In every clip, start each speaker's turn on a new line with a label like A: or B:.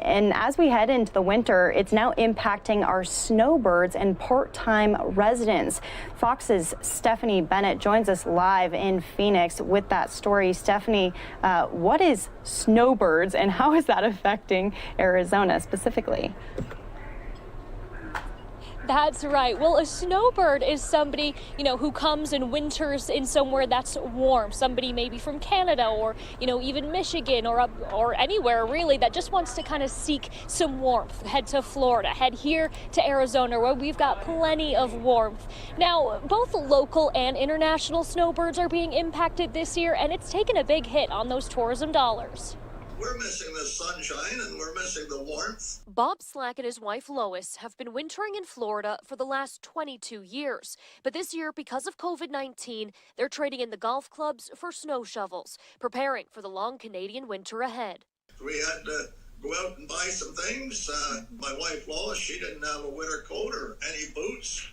A: And as we head into the winter, it's now impacting our snowbirds and part-time residents. Fox's Stephanie Bennett joins us live in Phoenix with that story. Stephanie, what is snowbirds and how is that affecting Arizona specifically?
B: That's right. Well, a snowbird is somebody, who comes and winters in somewhere that's warm. Somebody maybe from Canada or, even Michigan or anywhere really that just wants to kind of seek some warmth. Head to Florida, head here to Arizona where we've got plenty of warmth. Now, both local and international snowbirds are being impacted this year, and it's taken a big hit on those tourism dollars.
C: We're missing the sunshine and we're missing the warmth.
B: Bob Slack and his wife Lois have been wintering in Florida for the last 22 years. But this year, because of COVID-19, they're trading in the golf clubs for snow shovels, preparing for the long Canadian winter ahead.
C: We had to go out and buy some things. My wife Lois, she didn't have a winter coat or any boots.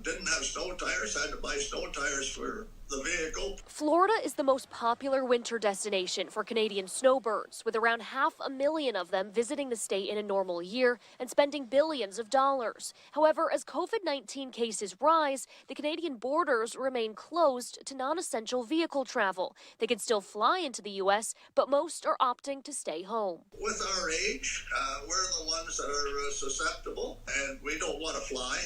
C: Didn't have snow tires, had to buy snow tires for the vehicle.
B: Florida is the most popular winter destination for Canadian snowbirds, with around 500,000 of them visiting the state in a normal year and spending billions of dollars. However, as COVID-19 cases rise, the Canadian borders remain closed to non-essential vehicle travel. They can still fly into the U.S., but most are opting to stay home.
C: With our age, we're the ones that are susceptible, and we don't want to fly.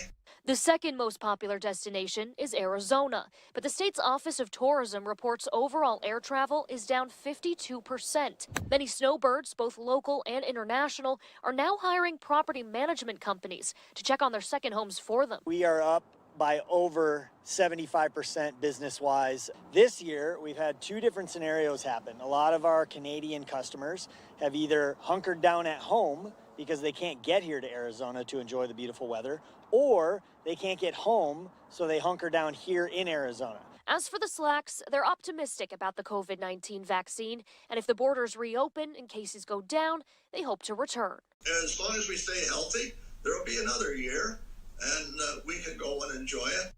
B: The second most popular destination is Arizona, but the state's Office of Tourism reports overall air travel is down 52%. Many snowbirds, both local and international, are now hiring property management companies to check on their second homes for them.
D: We are up by over 75% business-wise. This year, we've had two different scenarios happen. A lot of our Canadian customers have either hunkered down at home because they can't get here to Arizona to enjoy the beautiful weather, or they can't get home, so they hunker down here in Arizona.
B: As for the Slacks, they're optimistic about the COVID-19 vaccine, and if the borders reopen and cases go down, they hope to return.
C: As long as we stay healthy, there'll be another year, and we can go and enjoy it.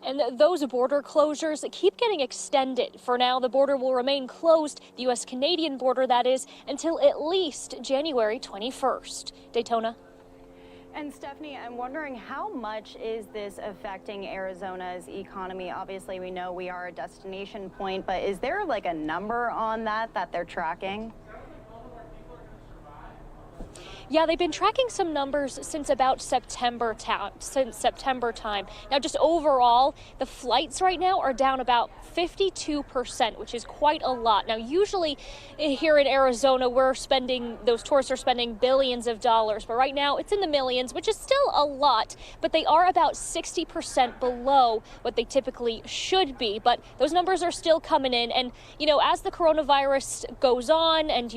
B: And those border closures keep getting extended. For now, the border will remain closed, the U.S.-Canadian border, that is, until at least January 21st. Daytona.
A: And Stephanie, I'm wondering how much is this affecting Arizona's economy? Obviously, we know we are a destination point, but is there like a number on that they're tracking?
B: Yeah, they've been tracking some numbers since about September time. Now, just overall, the flights right now are down about 52%, which is quite a lot. Now, usually here in Arizona, those tourists are spending billions of dollars, but right now it's in the millions, which is still a lot, but they are about 60% below what they typically should be. But those numbers are still coming in. And, as the coronavirus goes on, and,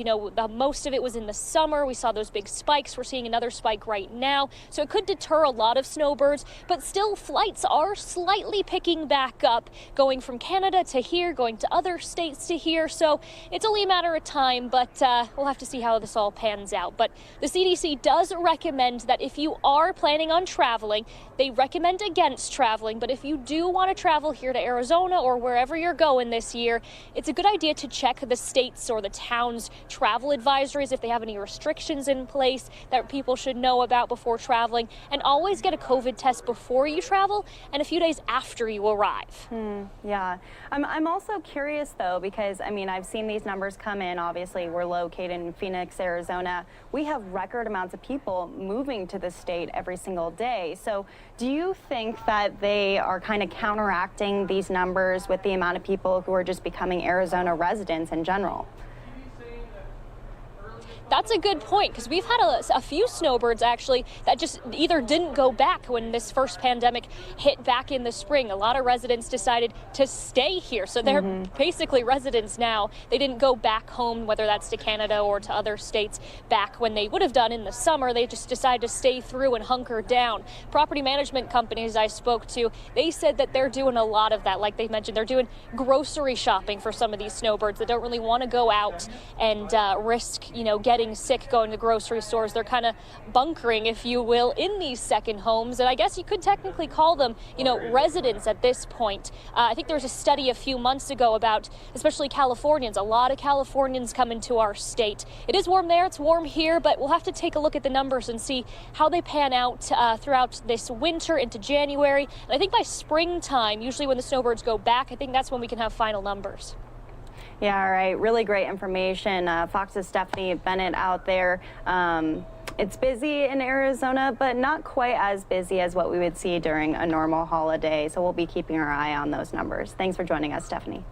B: most of it was in the summer, we saw those big spikes. We're seeing another spike right now. So it could deter a lot of snowbirds, but still flights are slightly picking back up, going from Canada to here, going to other states to here. So it's only a matter of time, but we'll have to see how this all pans out. But the CDC does recommend that if you are planning on traveling, they recommend against traveling. But if you do want to travel here to Arizona or wherever you're going this year, it's a good idea to check the state's or the town's travel advisories if they have any restrictions in place that people should know about before traveling, and always get a COVID test before you travel and a few days after you arrive.
A: Yeah. I'm also curious though, because I've seen these numbers come in. Obviously, we're located in Phoenix, Arizona. We have record amounts of people moving to the state every single day. So do you think that they are kind of counteracting these numbers with the amount of people who are just becoming Arizona residents in general?
B: That's a good point, because we've had a few snowbirds actually that just either didn't go back when this first pandemic hit back in the spring. A lot of residents decided to stay here, so they're basically residents now. They didn't go back home, whether that's to Canada or to other states, back when they would have done in the summer. They just decided to stay through and hunker down. Property management companies I spoke to, they said that they're doing a lot of that. Like they mentioned, they're doing grocery shopping for some of these snowbirds that don't really want to go out and risk, getting getting sick going to grocery stores. They're kind of bunkering, if you will, in these second homes. And I guess you could technically call them, residents at this point. I think there was a study a few months ago about especially Californians. A lot of Californians come into our state. It is warm there, it's warm here, but we'll have to take a look at the numbers and see how they pan out throughout this winter into January. And I think by springtime, usually when the snowbirds go back, I think that's when we can have final numbers.
A: Yeah, all right. Really great information. Fox's Stephanie Bennett out there. It's busy in Arizona, but not quite as busy as what we would see during a normal holiday. So we'll be keeping our eye on those numbers. Thanks for joining us, Stephanie.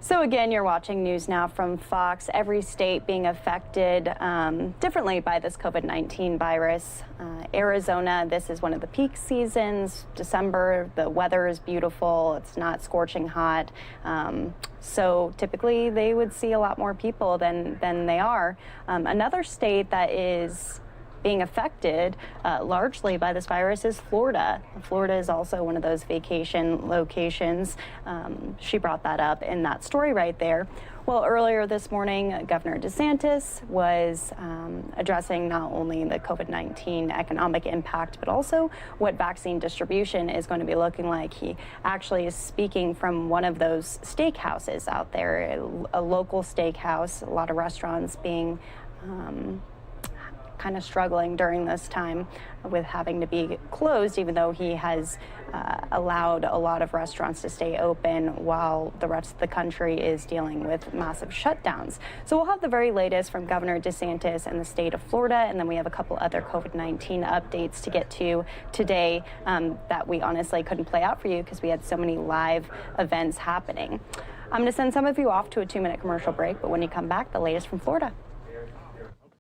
A: So again, you're watching News Now from Fox. Every state being affected differently by this COVID-19 virus. Arizona, this is one of the peak seasons. December, the weather is beautiful. It's not scorching hot. So typically they would see a lot more people than they are. Another state that is being affected largely by this virus is Florida. Florida is also one of those vacation locations. She brought that up in that story right there. Well, earlier this morning, Governor DeSantis was addressing not only the COVID-19 economic impact, but also what vaccine distribution is going to be looking like. He actually is speaking from one of those steakhouses out there, a local steakhouse, a lot of restaurants being kind of struggling during this time with having to be closed, even though he has allowed a lot of restaurants to stay open while the rest of the country is dealing with massive shutdowns. So we'll have the very latest from Governor DeSantis and the state of Florida, and then we have a couple other COVID-19 updates to get to today that we honestly couldn't play out for you because we had so many live events happening. I'm going to send some of you off to a 2-minute commercial break, but when you come back, the latest from Florida.